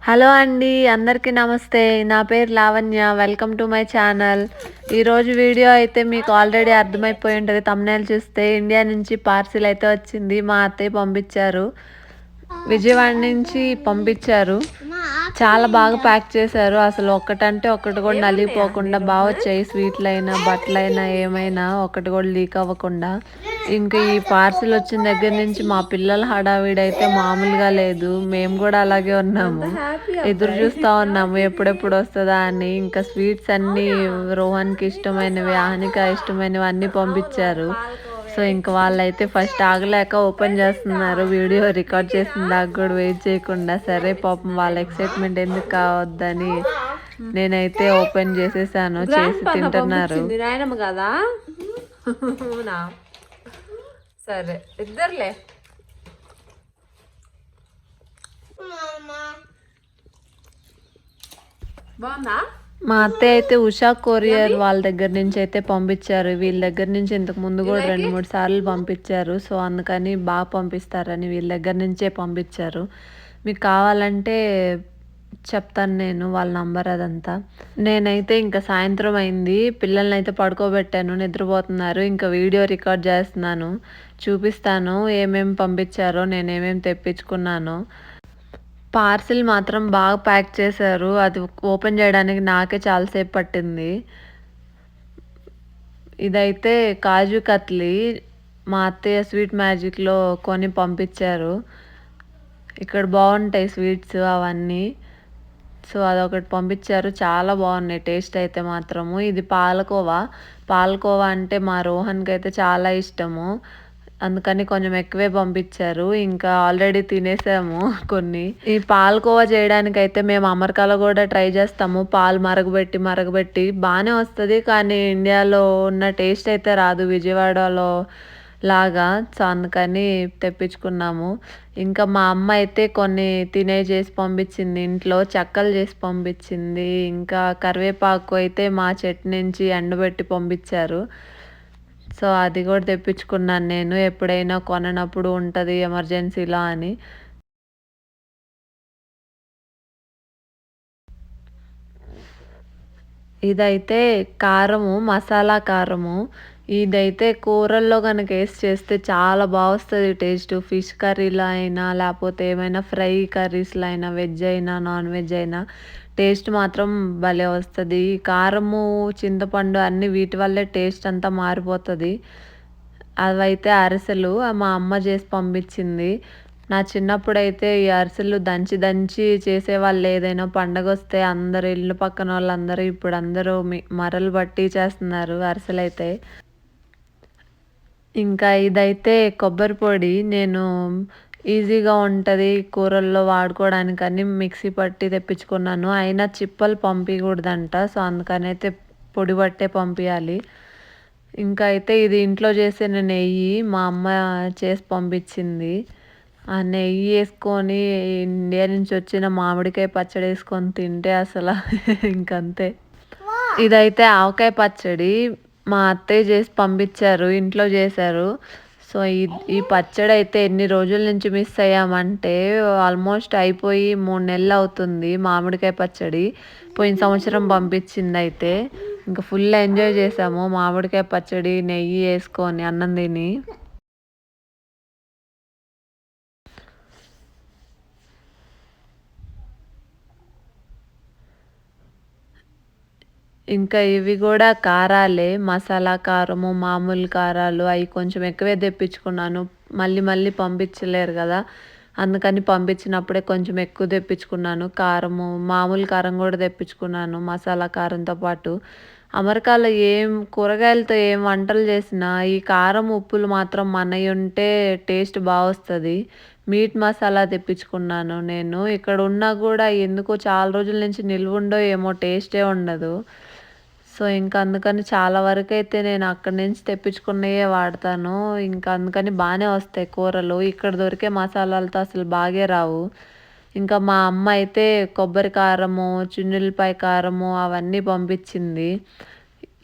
Hello అండి, అందరికీ నమస్తే. నా పేరు Lavanya. Welcome to my channel. ఈరోజు వీడియో అయితే మీకు ఆల్రెడీ అర్థమైపోయి ఉంటుంది. థంబ్నెయిల్ చూస్తే ఇండియా నుంచి పార్సిల్ అయితే వచ్చింది. మా అత్తయ్య పంపించారు, విజయవాడ నుంచి పంపించారు. చాలా బాగా ప్యాక్ చేశారు. అసలు ఒక్కటంటే ఒకటి కూడా నలిగిపోకుండా బాగా వచ్చాయి. స్వీట్లైనా బట్టలైనా ఏమైనా ఒకటి కూడా లీక్ అవ్వకుండా. ఇంకా ఈ పార్సిల్ వచ్చిన దగ్గర నుంచి మా పిల్లల హడావిడి అయితే మామూలుగా లేదు. మేము కూడా అలాగే ఉన్నాము, ఎదురు చూస్తూ ఉన్నాము ఎప్పుడెప్పుడు వస్తుందా అని. ఇంకా స్వీట్స్ అన్నీ రోహన్కి ఇష్టమైనవి, ఆహ్నిక ఇష్టమైనవి అన్నీ పంపించారు. సో ఇంకా వాళ్ళైతే ఫస్ట్ ఆగలేక ఓపెన్ చేస్తున్నారు. వీడియో రికార్డ్ చేసిన దాకా కూడా వెయిట్ చేయకుండా. సరే పాపం వాళ్ళ ఎక్సైట్మెంట్ ఎందుకు కావద్దని నేనైతే ఓపెన్ చేసేసాను. చేసి తింటున్నారు. కదా సరే ఇద్దరులే. బాగుందా? మా అత్తయ్య అయితే ఉషా కొరియర్ వాళ్ళ దగ్గర నుంచి అయితే పంపించారు. వీళ్ళ దగ్గర నుంచి ఇంతకు ముందు కూడా 2-3 సార్లు పంపించారు. సో అందుకని బాగా పంపిస్తారని వీళ్ళ దగ్గర నుంచే పంపించారు. మీకు కావాలంటే చెప్తాను నేను వాళ్ళ నంబర్ అదంతా. నేనైతే ఇంకా సాయంత్రం అయింది, పిల్లల్ని అయితే పడుకోబెట్టాను, నిద్రపోతున్నారు. ఇంకా వీడియో రికార్డ్ చేస్తున్నాను, చూపిస్తాను ఏమేమి పంపించారో, నేనేమేమి తెప్పించుకున్నానో. పార్సిల్ మాత్రం బాగా ప్యాక్ చేశారు. అది ఓపెన్ చేయడానికి నాకే చాలాసేపు పట్టింది. ఇదైతే కాజు కత్లీ మా అత్తయ్య స్వీట్ మ్యాజిక్లో కొని పంపించారు. ఇక్కడ బాగుంటాయి స్వీట్స్ అవన్నీ. సో అదొకటి పంపించారు, చాలా బాగున్నాయి టేస్ట్ అయితే మాత్రము. ఇది పాలకోవా అంటే మా రోహన్కి అయితే చాలా ఇష్టము, అందుకని కొంచెం ఎక్కువే పంపించారు. ఇంకా ఆల్రెడీ తినేసాము కొన్ని. ఈ పాలకోవా చేయడానికి అయితే మేము అమెరికాలో కూడా ట్రై చేస్తాము. పాలు మరగబెట్టి బాగానే వస్తుంది, కానీ ఇండియాలో ఉన్న టేస్ట్ అయితే రాదు విజయవాడలో లాగా. సో అందుకని తెప్పించుకున్నాము. ఇంకా మా అమ్మ అయితే కొన్ని చేసి పంపించింది, ఇంట్లో చెక్కలు చేసి పంపించింది. ఇంకా కరివేపాకు అయితే మా చెట్టు నుంచి ఎండబెట్టి పంపించారు. సో అది కూడా తెప్పించుకున్నాను నేను, ఎప్పుడైనా కొననప్పుడు ఉంటుంది ఎమర్జెన్సీలో అని. ఇదైతే కారము, మసాలా కారము. ఇదైతే కూరల్లో కనుక వేసి చేస్తే చాలా బాగా వస్తుంది టేస్ట్. ఫిష్ కర్రీలో అయినా, లేకపోతే ఏమైనా ఫ్రై కర్రీస్లో అయినా, వెజ్ అయినా నాన్ వెజ్ అయినా టేస్ట్ మాత్రం భలే వస్తుంది. కారము, చింతపండు అన్నీ వీటి వల్లే టేస్ట్ అంతా మారిపోతుంది. అవైతే అరిసెలు మా అమ్మ చేసి పంపించింది. నా చిన్నప్పుడైతే ఈ అరిసెలు దంచి చేసేవాళ్ళు. ఏదైనా పండగ వస్తే అందరు ఇల్లు పక్కన వాళ్ళందరూ ఇప్పుడు అందరూ మరలు బట్టి చేస్తున్నారు అరిసెలైతే. ఇంకా ఇదైతే కొబ్బరి పొడి. నేను ఈజీగా ఉంటుంది కూరల్లో వాడుకోవడానికని మిక్సీ పట్టి తెప్పించుకున్నాను. అయినా చిప్పలు పంపించకూడదంట, సో అందుకనైతే పొడి పట్టే పంపించాలి. ఇంకా అయితే ఇది ఇంట్లో చేసిన నెయ్యి మా అమ్మ చేసి పంపించింది. ఆ నెయ్యి వేసుకొని ఇండియా నుంచి వచ్చిన మామిడికాయ పచ్చడి వేసుకొని తింటే అసలు ఇంకంతే. ఇదైతే ఆవకాయ పచ్చడి మా అత్తయ్య చేసి పంపించారు, ఇంట్లో చేశారు. సో ఈ పచ్చడి అయితే ఎన్ని రోజుల నుంచి మిస్ అయ్యామంటే ఆల్మోస్ట్ అయిపోయి 3 నెలలు అవుతుంది. మామిడికాయ పచ్చడి పోయిన సంవత్సరం పంపించింది. అయితే ఇంకా ఫుల్ ఎంజాయ్ చేసాము మామిడికాయ పచ్చడి నెయ్యి వేసుకొని అన్నం తిని. ఇంకా ఇవి కూడా కారాలే, మసాలా కారము, మామూలు కారాలు అవి కొంచెం ఎక్కువే తెప్పించుకున్నాను. మళ్ళీ పంపించలేరు కదా, అందుకని పంపించినప్పుడే కొంచెం ఎక్కువ తెప్పించుకున్నాను. కారము, మామూలు కారం కూడా తెప్పించుకున్నాను మసాలా కారంతో పాటు. అమెరికాలో ఏం కూరగాయలతో ఏం వంటలు చేసినా ఈ కారం ఉప్పులు మాత్రం మనవి ఉంటే టేస్ట్ బాగా వస్తుంది. మీట్ మసాలా తెప్పించుకున్నాను నేను. ఇక్కడ ఉన్నా కూడా ఎందుకో చాలా రోజుల నుంచి నిల్వ ఉండో ఏమో టేస్టే ఉండదు. సో ఇంకా అందుకని చాలా వరకు అయితే నేను అక్కడి నుంచి తెప్పించుకున్నవే వాడతాను. ఇంకా అందుకని బాగానే వస్తాయి కూరలు. ఇక్కడ దొరికే మసాలాలతో అసలు బాగే రావు. ఇంకా మా అమ్మ అయితే కొబ్బరి కారము, చున్నులపాయ కారము అవన్నీ పంపించింది.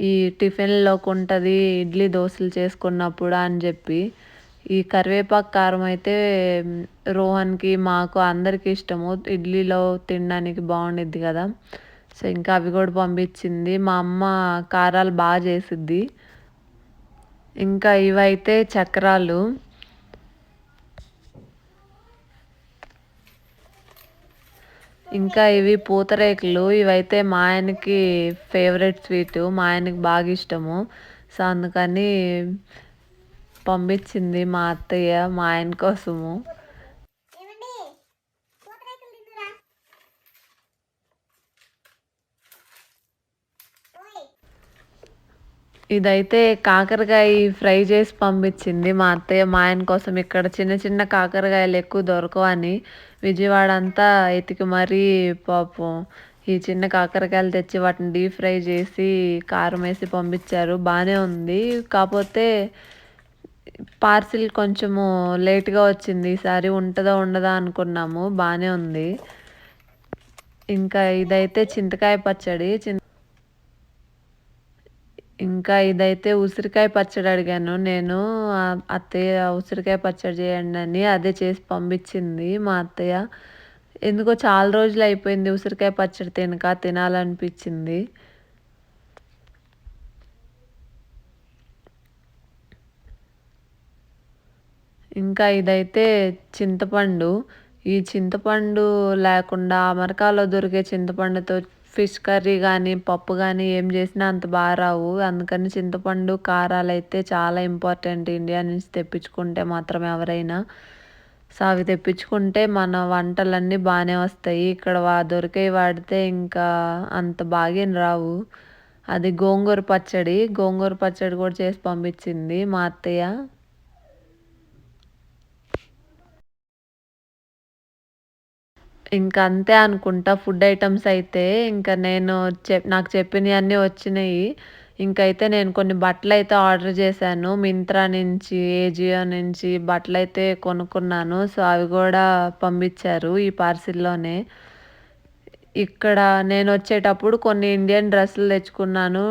ఈ టిఫిన్లోకి ఉంటుంది ఇడ్లీ దోశలు చేసుకున్నప్పుడు అని చెప్పి. ఈ కరివేపాకు కారం అయితే రోహన్కి మాకు అందరికీ ఇష్టము. ఇడ్లీలో తినడానికి బాగుండిద్ది కదా. సో ఇంకా అవి కూడా పంపించింది. మా అమ్మ కారాలు బాగా చేసిద్ది. ఇంకా ఇవైతే చక్రాలు. ఇంకా ఇవి పూతరేకులు. ఇవైతే మా ఆయనకి ఫేవరెట్ స్వీట్, మా ఆయనకి బాగా ఇష్టము. సో అందుకని పంపించింది మా అత్తయ్య మా ఆయన కోసము. ఇదైతే కాకరకాయ ఫ్రై చేసి పంపించింది మా అత్తయ్య మా ఆయన కోసం. ఇక్కడ చిన్న చిన్న కాకరకాయలు ఎక్కువ దొరకవని విజయవాడ అంతా ఎతికి మరీ పాపం ఈ చిన్న కాకరకాయలు తెచ్చి వాటిని డీప్ ఫ్రై చేసి కారం వేసి పంపించారు. బాగానే ఉంది. కాకపోతే పార్సిల్ కొంచెము లేట్గా వచ్చింది. ఈసారి ఉంటుందా ఉండదా అనుకున్నాము. బాగానే ఉంది. ఇంకా ఇదైతే చింతకాయ పచ్చడి. ఇంకా ఇదైతే ఉసిరికాయ పచ్చడి అడిగాను నేను. అత్తయ్య ఉసిరికాయ పచ్చడి చేయండి అని, అదే చేసి పంపించింది మా అత్తయ్య. ఎందుకో చాలా రోజులు అయిపోయింది ఉసిరికాయ పచ్చడి తినాలనిపించింది. ఇంకా ఇదైతే చింతపండు. ఈ చింతపండు లేకుండా అమెరికాలో దొరికే చింతపండుతో ఫిష్ కర్రీ కానీ పప్పు కానీ ఏం చేసినా అంత బాగా రావు. అందుకని చింతపండు కారాలు అయితే చాలా ఇంపార్టెంట్ ఇండియా నుంచి తెప్పించుకుంటే మాత్రం ఎవరైనా. సో అవి తెప్పించుకుంటే మన వంటలన్నీ బాగానే వస్తాయి. ఇక్కడ దొరికే వాడితే ఇంకా అంత బాగేం రావు. అది గోంగూర పచ్చడి. గోంగూర పచ్చడి కూడా చేసి పంపించింది మా అత్తయ్య. ఇంకా అంతే అనుకుంటా ఫుడ్ ఐటమ్స్ అయితే. ఇంకా నేను నాకు చెప్పినవన్నీ వచ్చినాయి. ఇంకైతే నేను కొన్ని బట్టలైతే ఆర్డర్ చేశాను. మింత్రా నుంచి, ఏజియో నుంచి బట్టలైతే కొనుక్కున్నాను. సో అవి కూడా పంపించారు ఈ పార్సిల్లోనే. ఇక్కడ నేను వచ్చేటప్పుడు కొన్ని ఇండియన్ డ్రెస్సులు తెచ్చుకున్నాను.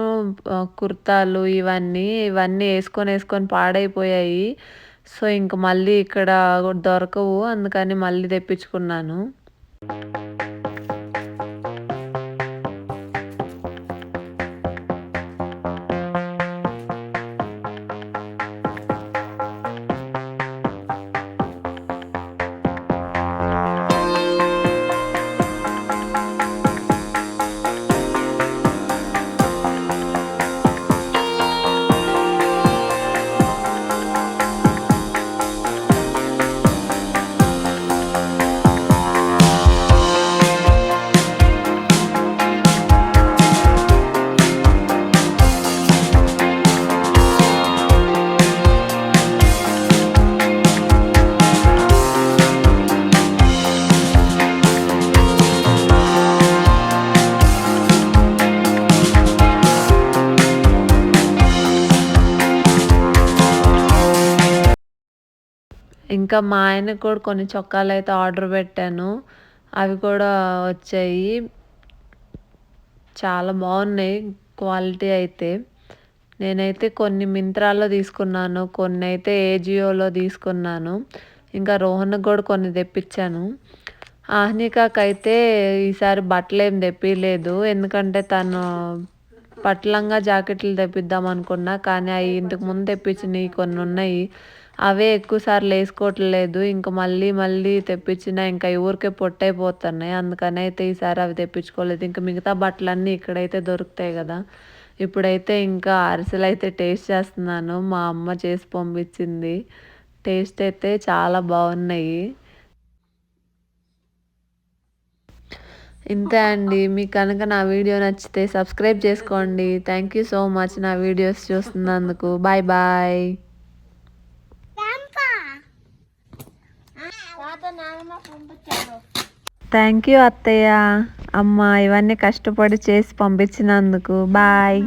కుర్తాలు ఇవన్నీ వేసుకొని పాడైపోయాయి. సో ఇంక మళ్ళీ ఇక్కడ దొరకవు. అందుకని మళ్ళీ తెప్పించుకున్నాను. ఇంకా మా ఆయనకు కూడా కొన్ని చొక్కాలు అయితే ఆర్డర్ పెట్టాను. అవి కూడా వచ్చాయి. చాలా బాగున్నాయి క్వాలిటీ అయితే. నేనైతే కొన్ని మింత్రాలో తీసుకున్నాను. కొన్ని అయితే ఏజియోలో తీసుకున్నాను. ఇంకా రోహన్కి కూడా కొన్ని తెప్పించాను. ఆహ్నికకైతే ఈసారి బట్టలు ఏం తెప్పిలేదు. ఎందుకంటే తను పట్లంగా జాకెట్లు తెప్పిద్దాం అనుకున్నా. కానీ అవి ఇంతకు ముందు తెప్పించినవి కొన్ని ఉన్నాయి. అవే ఎక్కువ సార్లు వేసుకోవట్లేదు. ఇంకా మళ్ళీ తెప్పించిన ఇంకా ఊరికే పొట్టైపోతున్నాయి. అందుకని అయితే ఈసారి అవి తెప్పించుకోలేదు. ఇంకా మిగతా బట్టలన్నీ ఇక్కడైతే దొరుకుతాయి కదా. ఇప్పుడైతే ఇంకా అరిసెలు అయితే టేస్ట్ చేస్తున్నాను. మా అమ్మ చేసి పంపించింది. టేస్ట్ అయితే చాలా బాగున్నాయి. ఇంతే అండి. మీకు కనుక నా వీడియో నచ్చితే సబ్స్క్రైబ్ చేసుకోండి. థ్యాంక్ యూ సో మచ్ నా వీడియోస్ చూస్తున్నందుకు. Bye bye. థ్యాంక్ యూ అత్తయ్య, అమ్మ ఇవన్నీ కష్టపడి చేసి పంపించినందుకు. బాయ్.